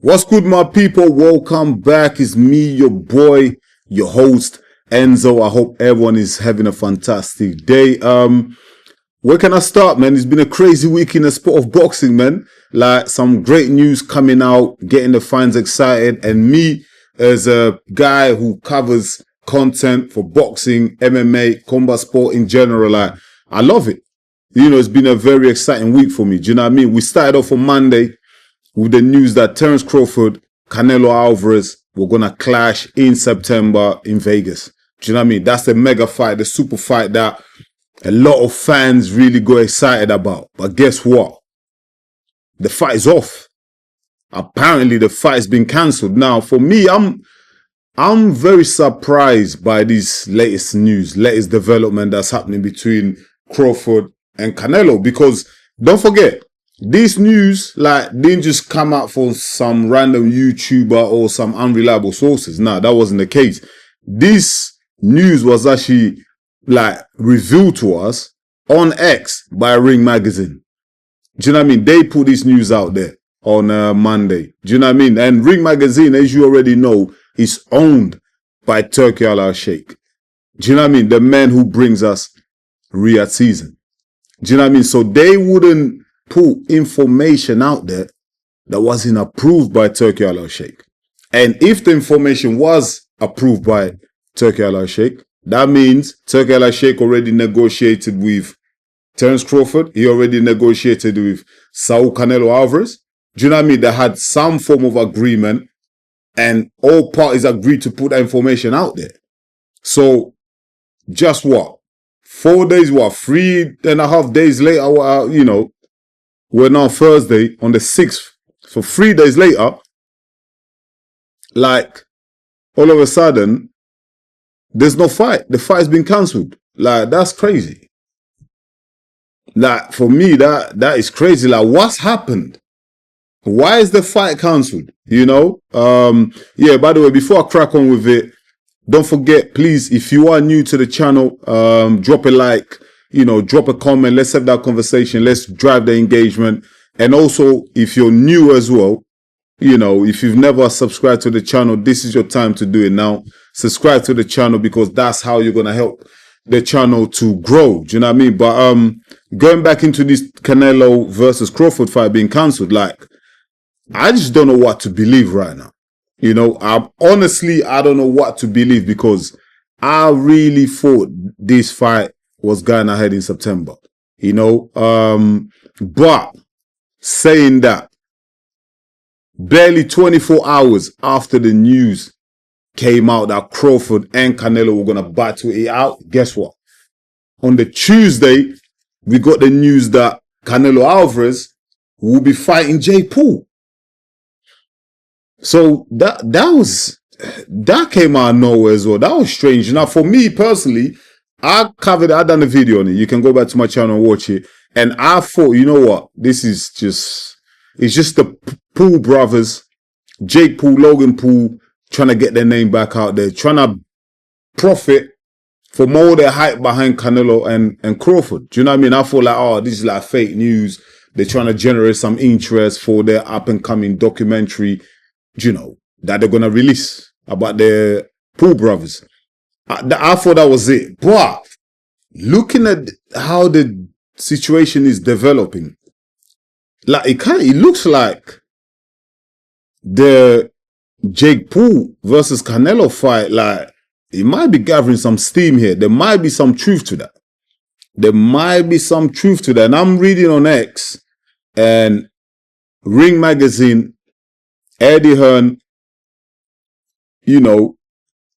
What's good, my people? Welcome back. It's me, your boy, your host, Enzo. I hope everyone is having a fantastic day. Where can I start, man? It's been a crazy week in the sport of boxing, man. Like, some great news coming out, getting the fans excited. And me, as a guy who covers content for boxing, MMA, combat sport in general, like, I love it. You know, it's been a very exciting week for me. Do you know what I mean? We started off on Monday with the news that Terrence Crawford, CANELO Alvarez were going to clash in September in Vegas. Do you know what I mean? That's the mega fight, the super fight that a lot of fans really got excited about. But guess what? The fight is off. Apparently, the fight's been cancelled. Now, for me, I'm very surprised by this latest news, latest development that's happening between Crawford and CANELO, because don't forget, this news didn't just come out from some random YouTuber or some unreliable sources. Nah, that wasn't the case. This news was actually revealed to us on X by Ring Magazine. Do you know what I mean? They put this news out there on Monday. Do you know what I mean? And Ring Magazine, as you already know, is owned by Turki Al-Sheikh. Do you know what I mean? The man who brings us Riyadh season. Do you know what I mean? So they wouldn't put information out there that wasn't approved by Turki Al-Sheikh. And if the information was approved by Turki Al-Sheikh, that means Turki Al-Sheikh already negotiated with Terrence Crawford. He already negotiated with Saul Canelo Alvarez. Do you know what I mean? They had some form of agreement and all parties agreed to put that information out there. So just what? 4 days, 3.5 days later, you know, we're now Thursday on the 6th. So 3 days later, all of a sudden, there's no fight. The fight's been cancelled. That's crazy. For me, that is crazy. What's happened? Why is the fight cancelled? You know? Yeah, by the way, before I crack on with it, don't forget, please, if you are new to the channel, drop a like, you know, drop a comment. Let's have that conversation. Let's drive the engagement. And also, if you're new as well, you know, if you've never subscribed to the channel, this is your time to do it now. Subscribe to the channel, because that's how you're going to help the channel to grow. Do you know what I mean? But going back into this Canelo versus Crawford fight being cancelled, I just don't know what to believe right now. You know, I don't know what to believe, because I really thought this fight was going ahead in September, you know. But saying that, barely 24 hours after the news came out that Crawford and Canelo were going to battle it out, guess what? On the Tuesday, we got the news that Canelo Alvarez will be fighting Jake Paul. So that came out of nowhere as well. That was strange. Now, for me personally, I done a video on it. You can go back to my channel and watch it. And I thought, you know what? It's just the Paul brothers, Jake Paul, Logan Paul, trying to get their name back out there, trying to profit from all their hype behind Canelo and Crawford. Do you know what I mean? I thought this is fake news. They're trying to generate some interest for their up and coming documentary, you know, that they're going to release about their Paul brothers. I thought that was it. But looking at how the situation is developing, it looks like the Jake Paul versus Canelo fight, it might be gathering some steam here. There might be some truth to that. And I'm reading on X and Ring Magazine, Eddie Hearn, you know,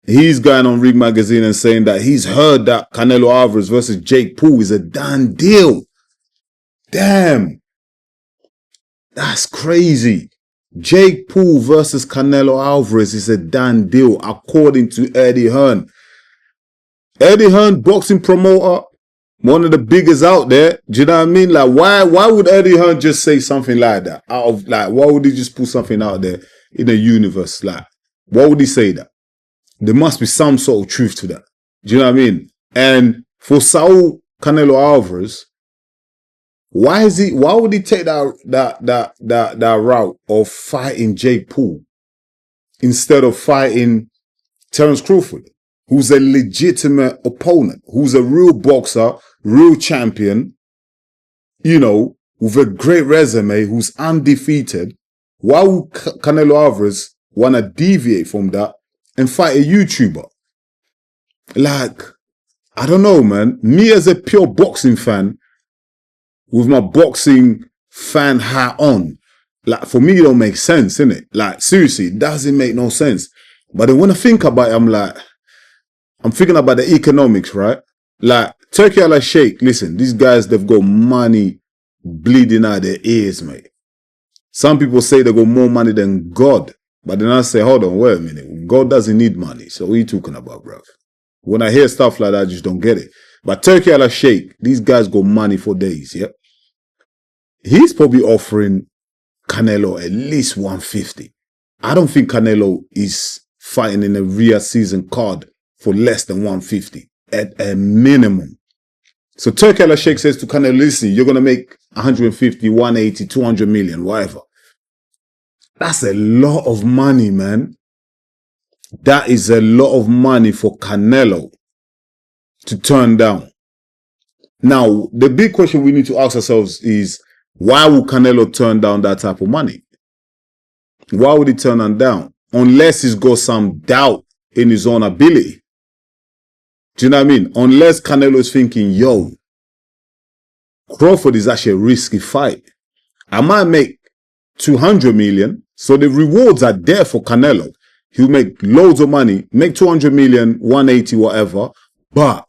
he's going on Ring Magazine and saying that he's heard that Canelo Alvarez versus Jake Paul is a done deal. Damn. That's crazy. Jake Paul versus Canelo Alvarez is a done deal, according to Eddie Hearn. Eddie Hearn, boxing promoter, one of the biggest out there. Do you know what I mean? Why would Eddie Hearn just say something like that? Why would he just put something out there in the universe? Why would he say that? There must be some sort of truth to that. Do you know what I mean? And for Saul Canelo Alvarez, Why is he? Why would he take that route of fighting Jake Paul instead of fighting Terrence Crawford, who's a legitimate opponent, who's a real boxer, real champion, you know, with a great resume, who's undefeated? Why would Canelo Alvarez want to deviate from that and fight a YouTuber? Like, I don't know, man. Me as a pure boxing fan, with my boxing fan hat on, like, for me, it don't make sense, innit? Like, seriously, it doesn't make no sense. But then when I think about it, I'm thinking about the economics, right? Like, Turkey Al Sheikh, listen, these guys, they've got money bleeding out their ears, mate. Some people say they got more money than God. But then I say, hold on, wait a minute. God doesn't need money. So what are you talking about, bro? When I hear stuff like that, I just don't get it. But Turkey Al Sheikh, these guys got money for days, yeah? He's probably offering Canelo at least 150. I don't think Canelo is fighting in a real season card for less than 150 at a minimum. So Turkey Al Sheikh says to Canelo, listen, you're going to make 150, 180, 200 million, whatever. That's a lot of money, man. That is a lot of money for Canelo to turn down. Now, the big question we need to ask ourselves is, why would Canelo turn down that type of money? Why would he turn them down? Unless he's got some doubt in his own ability. Do you know what I mean? Unless Canelo is thinking, yo, Crawford is actually a risky fight. I might make 200 million. So the rewards are there for Canelo. He'll make loads of money, make 200 million, 180, whatever. But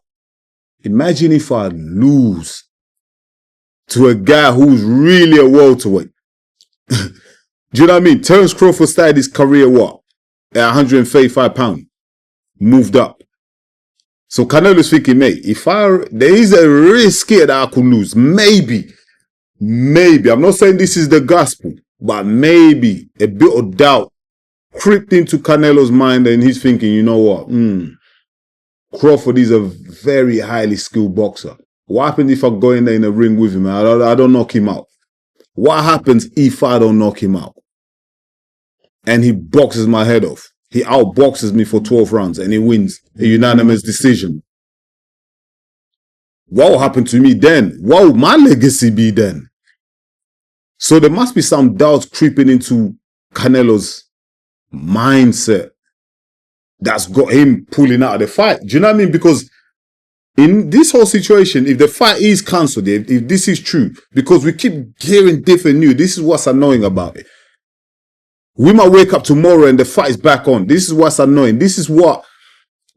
imagine if I lose to a guy who's really a welterweight. Do you know what I mean? Terrence Crawford started his career, what? At 135 pounds. Moved up. So Canelo's thinking, mate, there is a risk here that I could lose. Maybe. I'm not saying this is the gospel, but maybe a bit of doubt crept into Canelo's mind and he's thinking, you know what? Crawford is a very highly skilled boxer. What happens if I go in there in a ring with him? I don't knock him out. What happens if I don't knock him out? And he boxes my head off. He outboxes me for 12 rounds and he wins a unanimous decision. What will happen to me then? What will my legacy be then? So there must be some doubts creeping into Canelo's mindset that's got him pulling out of the fight. Do you know what I mean? Because in this whole situation, if the fight is cancelled, if this is true, because we keep hearing different news, this is what's annoying about it. We might wake up tomorrow and the fight is back on. This is what's annoying. This is what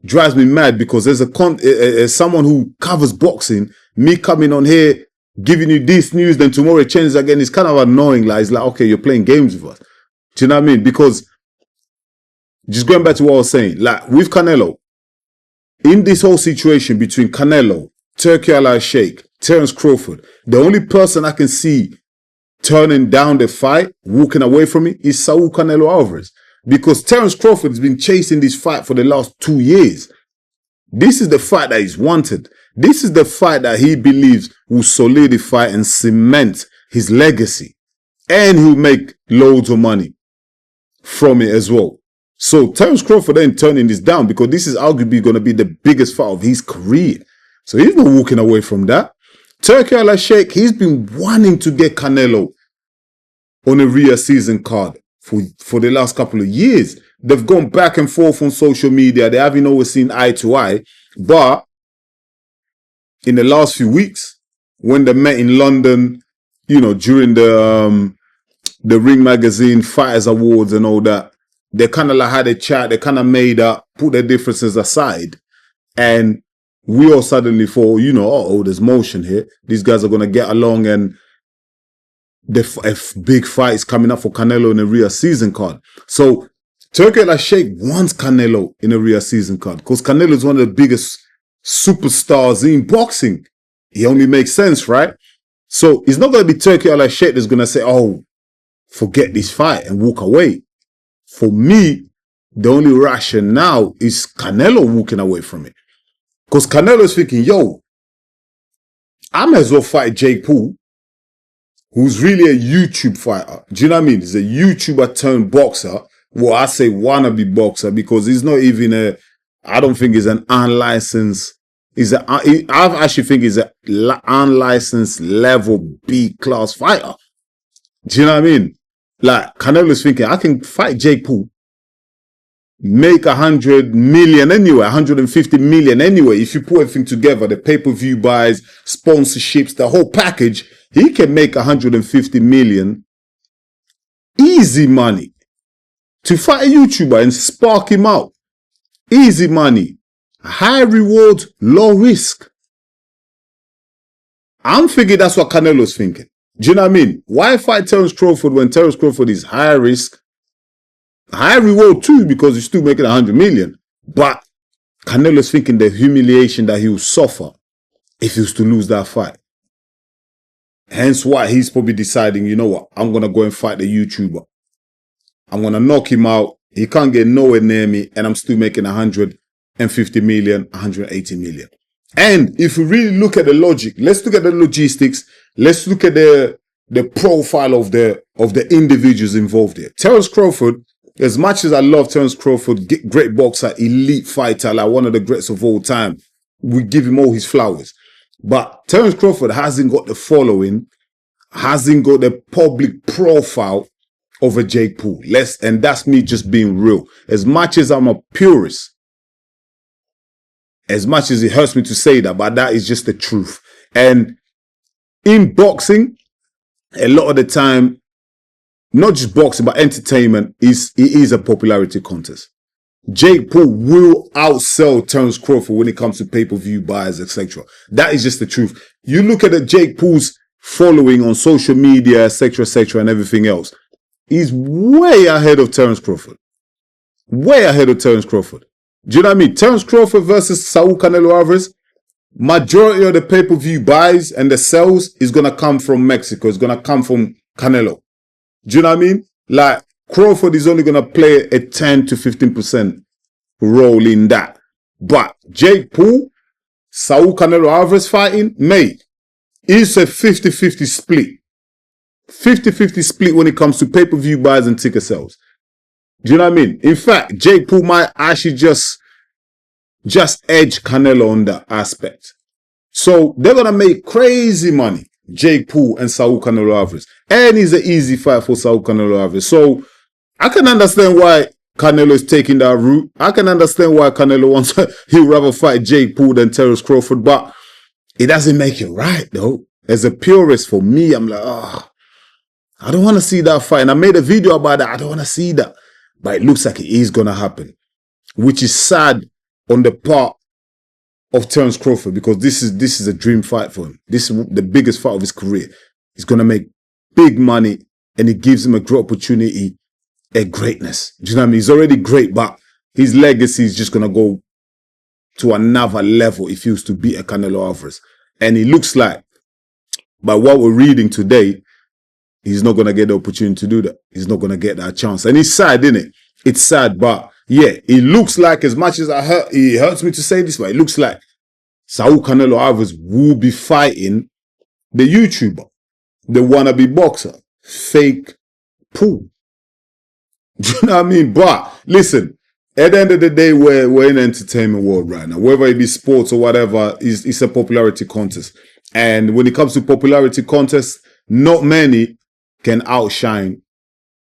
drives me mad, because there's someone who covers boxing, me coming on here, giving you this news, then tomorrow it changes again. It's kind of annoying. Like, it's like, okay, you're playing games with us. Do you know what I mean? Because just going back to what I was saying, like with Canelo, in this whole situation between Canelo, Turkey Al Sheikh, Terrence Crawford, the only person I can see turning down the fight, walking away from it, is Saul Canelo Alvarez. Because Terrence Crawford has been chasing this fight for the last 2 years. This is the fight that he's wanted. This is the fight that he believes will solidify and cement his legacy. And he'll make loads of money from it as well. So Terrence Crawford ain't turning this down, because this is arguably going to be the biggest fight of his career. So he's not walking away from that. Turkey Al Sheikh, he's been wanting to get Canelo on a real season card for the last couple of years. They've gone back and forth on social media. They haven't always seen eye to eye. But in the last few weeks, when they met in London, you know, during the Ring Magazine Fighters Awards and all that, they kind of like had a chat. They kind of made up, put their differences aside. And we all suddenly thought, you know, oh, there's motion here. These guys are going to get along, and a big fight is coming up for Canelo in a real season card. So Turkey Al Sheikh wants Canelo in a real season card, because Canelo is one of the biggest superstars in boxing. It only makes sense, right? So it's not going to be Turkey Al Sheikh that's going to say, oh, forget this fight and walk away. For me, the only rationale is Canelo walking away from it. Because Canelo is thinking, yo, I might as well fight Jake Paul. who's really a YouTube fighter. Do you know what I mean? He's a YouTuber turned boxer. Well, I say wannabe boxer because he's not even I don't think he's an unlicensed. I actually think he's an unlicensed level B class fighter. Do you know what I mean? Like, Canelo's thinking, I can fight Jake Paul, make 100 million anyway, 150 million anyway. If you put everything together, the pay-per-view buys, sponsorships, the whole package, he can make 150 million. Easy money. To fight a YouTuber and spark him out. Easy money. High reward, low risk. I'm thinking that's what Canelo's thinking. Do you know what I mean? Why fight Terrence Crawford when Terrence Crawford is high risk, high reward too, because he's still making 100 million. But Canelo's thinking the humiliation that he will suffer if he was to lose that fight. Hence why he's probably deciding, you know what, I'm going to go and fight the YouTuber. I'm going to knock him out. He can't get nowhere near me, and I'm still making 150 million, 180 million. And if we really look at the logic, let's look at the logistics. Let's look at the profile of the individuals involved here. Terrence Crawford, as much as I love Terrence Crawford, great boxer, elite fighter, like one of the greats of all time, we give him all his flowers. But Terrence Crawford hasn't got the following, hasn't got the public profile of a Jake Paul. And that's me just being real. As much as I'm a purist, as much as it hurts me to say that, but that is just the truth. And in boxing, a lot of the time, not just boxing, but entertainment, it is a popularity contest. Jake Paul will outsell Terrence Crawford when it comes to pay-per-view buys, etc. That is just the truth. You look at the Jake Paul's following on social media, etc., and everything else. He's way ahead of Terrence Crawford. Way ahead of Terrence Crawford. Do you know what I mean? Terrence Crawford versus Saul Canelo Alvarez, majority of the pay-per-view buys and the sales is going to come from Mexico. It's going to come from Canelo. Do you know what I mean? Like, Crawford is only going to play a 10 to 15% role in that. But Jake Paul, Saul Canelo Alvarez fighting, mate, it's a 50-50 split. 50-50 split when it comes to pay-per-view buys and ticket sales. Do you know what I mean? In fact, Jake Paul might actually just edge Canelo on that aspect. So they're going to make crazy money, Jake Paul and Saul Canelo Alvarez. And it's an easy fight for Saul Canelo Alvarez. So I can understand why Canelo is taking that route. I can understand why Canelo wants he'd rather fight Jake Paul than Terrence Crawford. But it doesn't make it right, though. As a purist, for me, I'm like, I don't want to see that fight. And I made a video about that. I don't want to see that. But it looks like it is going to happen. Which is sad on the part of Terrence Crawford, because this is a dream fight for him. This is the biggest fight of his career. He's going to make big money, and it gives him a great opportunity at greatness. Do you know what I mean? He's already great, but his legacy is just going to go to another level if he was to beat a Canelo Alvarez. And it looks like, by what we're reading today, he's not going to get the opportunity to do that. He's not going to get that chance. And it's sad, isn't it? It's sad, but yeah, it looks like, as much as it hurts me to say this, but it looks like Saul Canelo Alvarez will be fighting the YouTuber, the wannabe boxer, fake Paul. Do you know what I mean? But listen, at the end of the day, we're in the entertainment world right now. Whether it be sports or whatever, it's a popularity contest. And when it comes to popularity contests, not many can outshine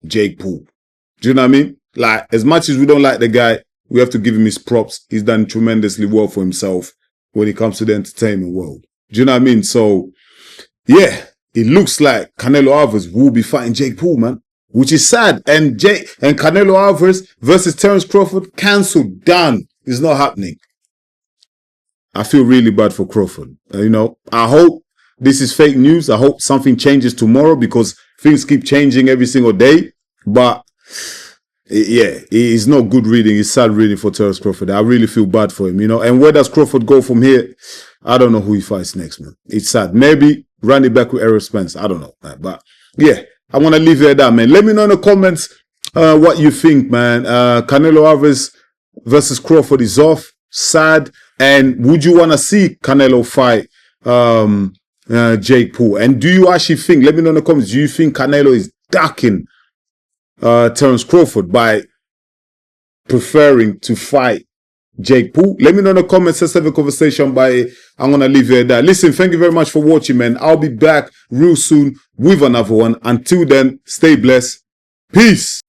Jake Paul. Do you know what I mean? Like, as much as we don't like the guy, we have to give him his props. He's done tremendously well for himself when it comes to the entertainment world. Do you know what I mean? So, yeah, it looks like Canelo Alvarez will be fighting Jake Paul, man, which is sad. And Canelo Alvarez versus Terrence Crawford, cancelled, done. It's not happening. I feel really bad for Crawford. I hope this is fake news. I hope something changes tomorrow, because things keep changing every single day. But yeah, it's not good reading. It's sad reading for Terrence Crawford. I really feel bad for him, And where does Crawford go from here? I don't know who he fights next, man. It's sad. Maybe run it back with Errol Spence. I don't know, man. But yeah, I want to leave it at that, man. Let me know in the comments what you think, man. Canelo Alvarez versus Crawford is off. Sad. And would you want to see Canelo fight Jake Paul? And do you actually think, let me know in the comments, do you think Canelo is ducking Terrence Crawford by preferring to fight Jake Paul? Let me know in the comments. Let's have a conversation. I'm going to leave it at that. Listen, thank you very much for watching, man. I'll be back real soon with another one. Until then, stay blessed. Peace.